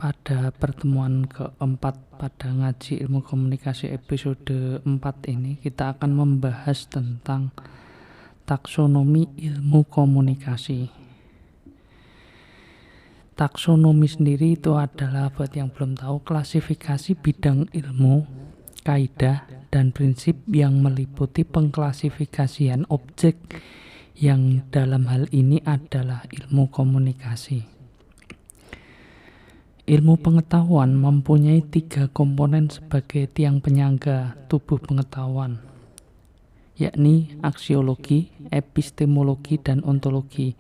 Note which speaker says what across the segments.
Speaker 1: Pada pertemuan keempat pada ngaji ilmu komunikasi episode 4 ini kita akan membahas tentang taksonomi ilmu komunikasi. Taksonomi sendiri itu adalah, buat yang belum tahu, klasifikasi bidang ilmu, kaidah, dan prinsip yang meliputi pengklasifikasian objek yang dalam hal ini adalah ilmu komunikasi. Ilmu pengetahuan mempunyai 3 komponen sebagai tiang penyangga tubuh pengetahuan, yakni aksiologi, epistemologi, dan ontologi.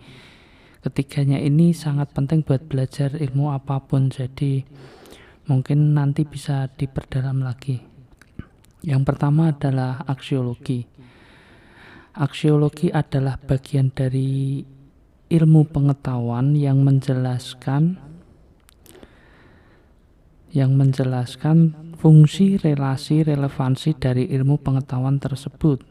Speaker 1: Ketiganya ini sangat penting buat belajar ilmu apapun, jadi mungkin nanti bisa diperdalam lagi. Yang pertama adalah aksiologi. Aksiologi adalah bagian dari ilmu pengetahuan yang menjelaskan fungsi, relasi, relevansi dari ilmu pengetahuan tersebut.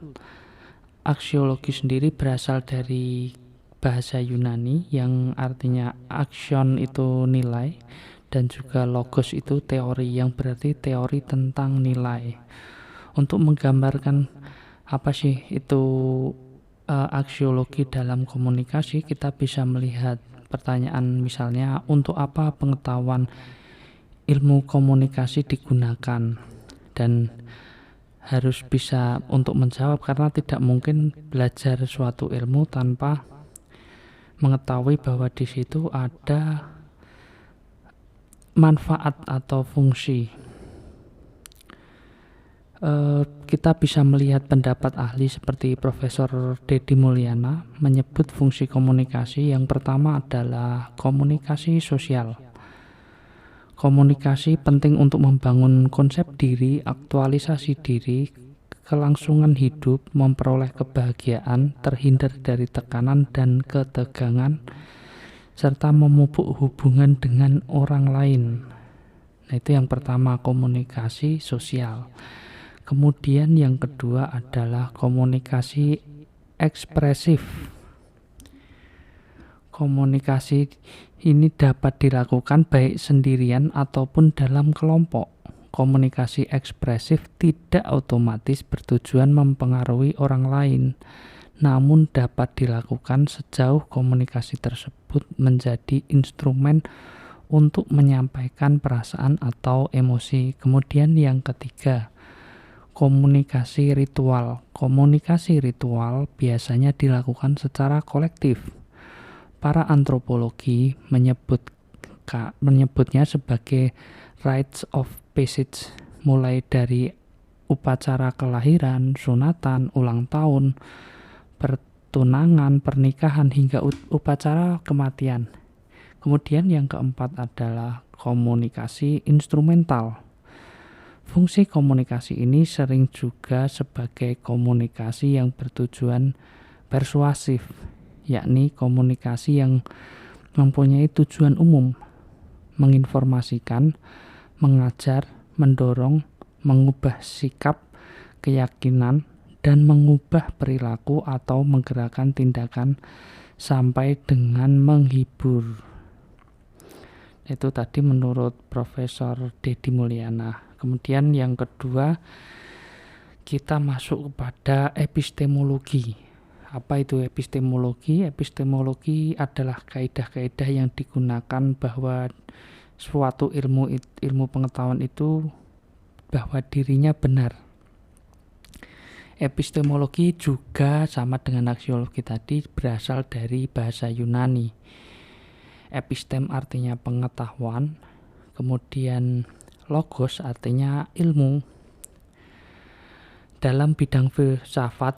Speaker 1: Aksiologi sendiri berasal dari bahasa Yunani yang artinya aksion itu nilai dan juga logos itu teori, yang berarti teori tentang nilai. Untuk menggambarkan apa sih itu aksiologi dalam komunikasi, kita bisa melihat pertanyaan misalnya, untuk apa pengetahuan ilmu komunikasi digunakan, dan harus bisa untuk menjawab, karena tidak mungkin belajar suatu ilmu tanpa mengetahui bahwa di situ ada manfaat atau fungsi. Kita bisa melihat pendapat ahli seperti Profesor Deddy Mulyana menyebut fungsi komunikasi. Yang pertama adalah komunikasi sosial. Komunikasi penting untuk membangun konsep diri, aktualisasi diri, kelangsungan hidup, memperoleh kebahagiaan, terhindar dari tekanan dan ketegangan, serta memupuk hubungan dengan orang lain. Nah, itu yang pertama, komunikasi sosial. Kemudian yang kedua adalah komunikasi ekspresif. Komunikasi ini dapat dilakukan baik sendirian ataupun dalam kelompok. Komunikasi ekspresif tidak otomatis bertujuan mempengaruhi orang lain, namun dapat dilakukan sejauh komunikasi tersebut menjadi instrumen untuk menyampaikan perasaan atau emosi. Kemudian yang ketiga, komunikasi ritual. Komunikasi ritual biasanya dilakukan secara kolektif. Para antropologi menyebutnya sebagai rites of passage, mulai dari upacara kelahiran, sunatan, ulang tahun, pertunangan, pernikahan, hingga upacara kematian. Kemudian yang keempat adalah komunikasi instrumental. Fungsi komunikasi ini sering juga sebagai komunikasi yang bertujuan persuasif, yakni komunikasi yang mempunyai tujuan umum, menginformasikan, mengajar, mendorong, mengubah sikap, keyakinan, dan mengubah perilaku atau menggerakkan tindakan sampai dengan menghibur. Itu tadi menurut Profesor Deddy Mulyana. Kemudian yang kedua, kita masuk kepada epistemologi. Apa itu epistemologi? Epistemologi adalah kaidah-kaidah yang digunakan bahwa suatu ilmu pengetahuan itu bahwa dirinya benar. Epistemologi juga sama dengan aksiologi tadi, berasal dari bahasa Yunani. Epistem artinya pengetahuan, kemudian logos artinya ilmu. Dalam bidang filsafat,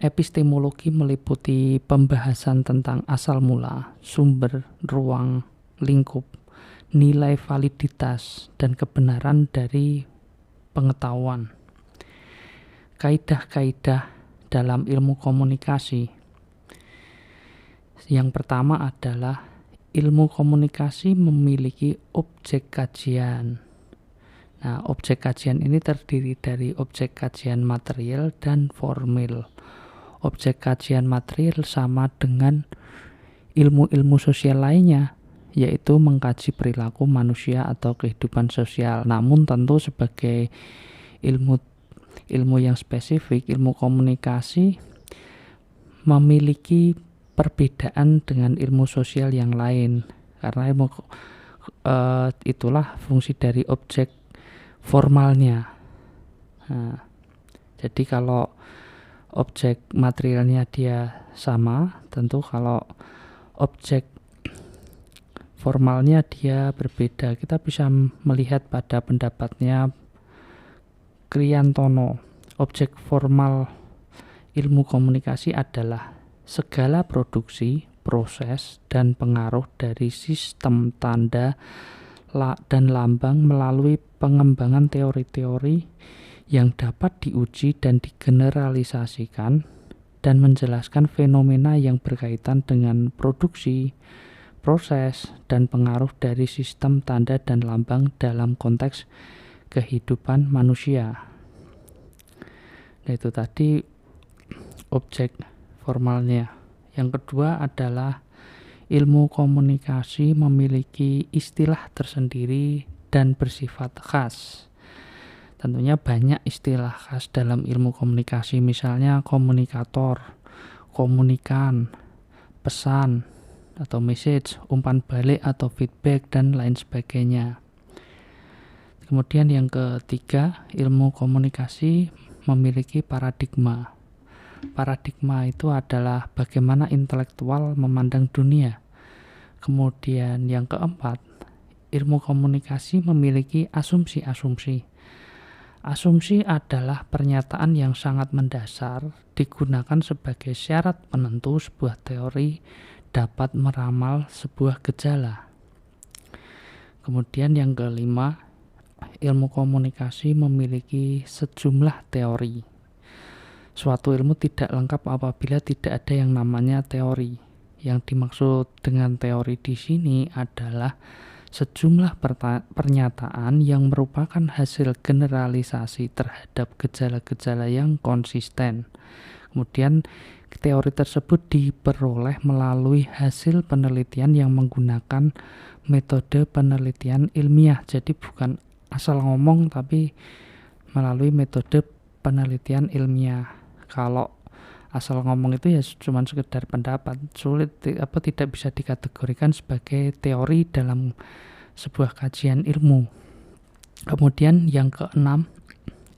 Speaker 1: epistemologi meliputi pembahasan tentang asal mula, sumber, ruang, lingkup, nilai validitas, dan kebenaran dari pengetahuan. Kaidah-kaidah dalam ilmu komunikasi. Yang pertama adalah ilmu komunikasi memiliki objek kajian. Nah, objek kajian ini terdiri dari objek kajian material dan formil. Objek kajian material sama dengan ilmu-ilmu sosial lainnya, yaitu mengkaji perilaku manusia atau kehidupan sosial. Namun tentu sebagai ilmu yang spesifik, ilmu komunikasi memiliki perbedaan dengan ilmu sosial yang lain, karena itulah fungsi dari objek formalnya. Nah, jadi kalau objek materialnya dia sama, tentu kalau objek formalnya dia berbeda. Kita bisa melihat pada pendapatnya Kriyantono, objek formal ilmu komunikasi adalah segala produksi, proses, dan pengaruh dari sistem tanda dan lambang melalui pengembangan teori-teori yang dapat diuji dan digeneralisasikan dan menjelaskan fenomena yang berkaitan dengan produksi, proses, dan pengaruh dari sistem tanda dan lambang dalam konteks kehidupan manusia. Nah, itu tadi objek formalnya. Yang kedua adalah ilmu komunikasi memiliki istilah tersendiri dan bersifat khas. Tentunya banyak istilah khas dalam ilmu komunikasi, misalnya komunikator, komunikan, pesan atau message, umpan balik atau feedback, dan lain sebagainya. Kemudian yang ketiga, ilmu komunikasi memiliki paradigma. Paradigma itu adalah bagaimana intelektual memandang dunia. Kemudian yang keempat, ilmu komunikasi memiliki asumsi-asumsi. Asumsi adalah pernyataan yang sangat mendasar, digunakan sebagai syarat penentu sebuah teori dapat meramal sebuah gejala. Kemudian yang kelima, ilmu komunikasi memiliki sejumlah teori. Suatu ilmu tidak lengkap apabila tidak ada yang namanya teori. Yang dimaksud dengan teori di sini adalah sejumlah pernyataan yang merupakan hasil generalisasi terhadap gejala-gejala yang konsisten. Kemudian teori tersebut diperoleh melalui hasil penelitian yang menggunakan metode penelitian ilmiah. Jadi bukan asal ngomong, tapi melalui metode penelitian ilmiah. Kalau asal ngomong itu ya cuma sekedar pendapat, sulit tidak bisa dikategorikan sebagai teori dalam sebuah kajian ilmu. Kemudian yang keenam,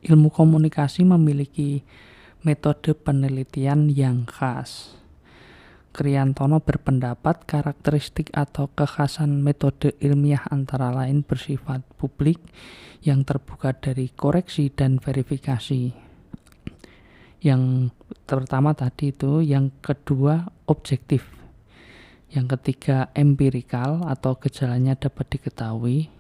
Speaker 1: ilmu komunikasi memiliki metode penelitian yang khas. Kriyantono berpendapat karakteristik atau kekhasan metode ilmiah antara lain bersifat publik yang terbuka dari koreksi dan verifikasi. Yang pertama tadi itu, yang kedua objektif, yang ketiga empirikal atau gejalanya dapat diketahui,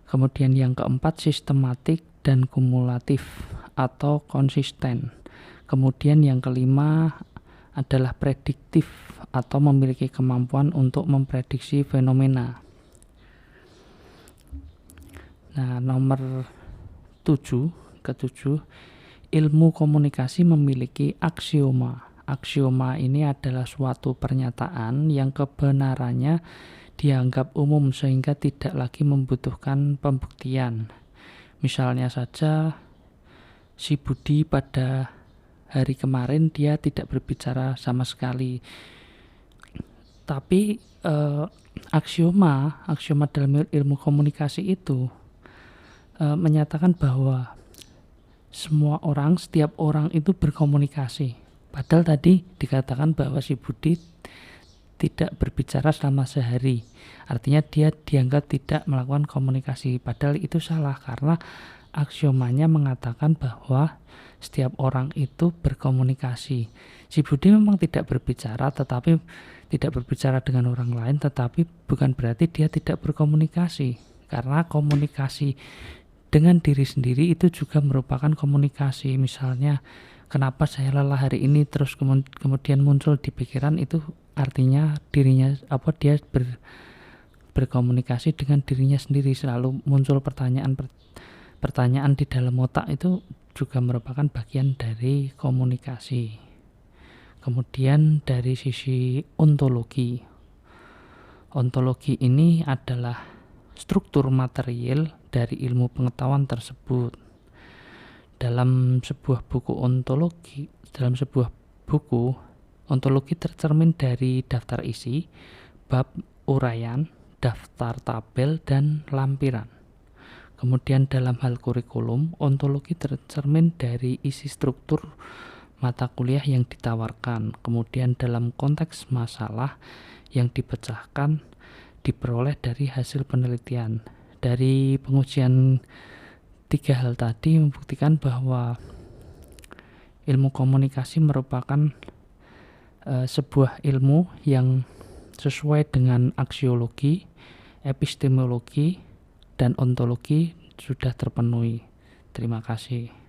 Speaker 1: kemudian yang keempat sistematik dan kumulatif atau konsisten, kemudian yang kelima adalah prediktif atau memiliki kemampuan untuk memprediksi fenomena. Nah, nomor ketujuh, ilmu komunikasi memiliki aksioma. Aksioma ini adalah suatu pernyataan yang kebenarannya dianggap umum sehingga tidak lagi membutuhkan pembuktian. Misalnya saja, si Budi pada hari kemarin dia tidak berbicara sama sekali. Tapi aksioma dalam ilmu komunikasi itu menyatakan bahwa setiap orang itu berkomunikasi. Padahal tadi dikatakan bahwa si Budi tidak berbicara selama sehari. Artinya dia dianggap tidak melakukan komunikasi. Padahal itu salah, karena aksiomanya mengatakan bahwa setiap orang itu berkomunikasi. Si Budi memang tidak berbicara, tetapi tidak berbicara dengan orang lain, tetapi bukan berarti dia tidak berkomunikasi. Karena komunikasi dengan diri sendiri itu juga merupakan komunikasi. Misalnya, kenapa saya lelah hari ini, terus kemudian muncul di pikiran, itu artinya dia berkomunikasi dengan dirinya sendiri. Selalu muncul pertanyaan di dalam otak, itu juga merupakan bagian dari komunikasi. Kemudian dari sisi ontologi Ontologi ini adalah struktur material dari ilmu pengetahuan tersebut. Dalam sebuah buku ontologi tercermin dari daftar isi, bab, uraian, daftar tabel, dan lampiran. Kemudian dalam hal kurikulum, ontologi tercermin dari isi struktur mata kuliah yang ditawarkan. Kemudian dalam konteks masalah yang dipecahkan diperoleh dari hasil penelitian. Dari pengujian 3 hal tadi membuktikan bahwa ilmu komunikasi merupakan sebuah ilmu yang sesuai dengan aksiologi, epistemologi, dan ontologi sudah terpenuhi. Terima kasih.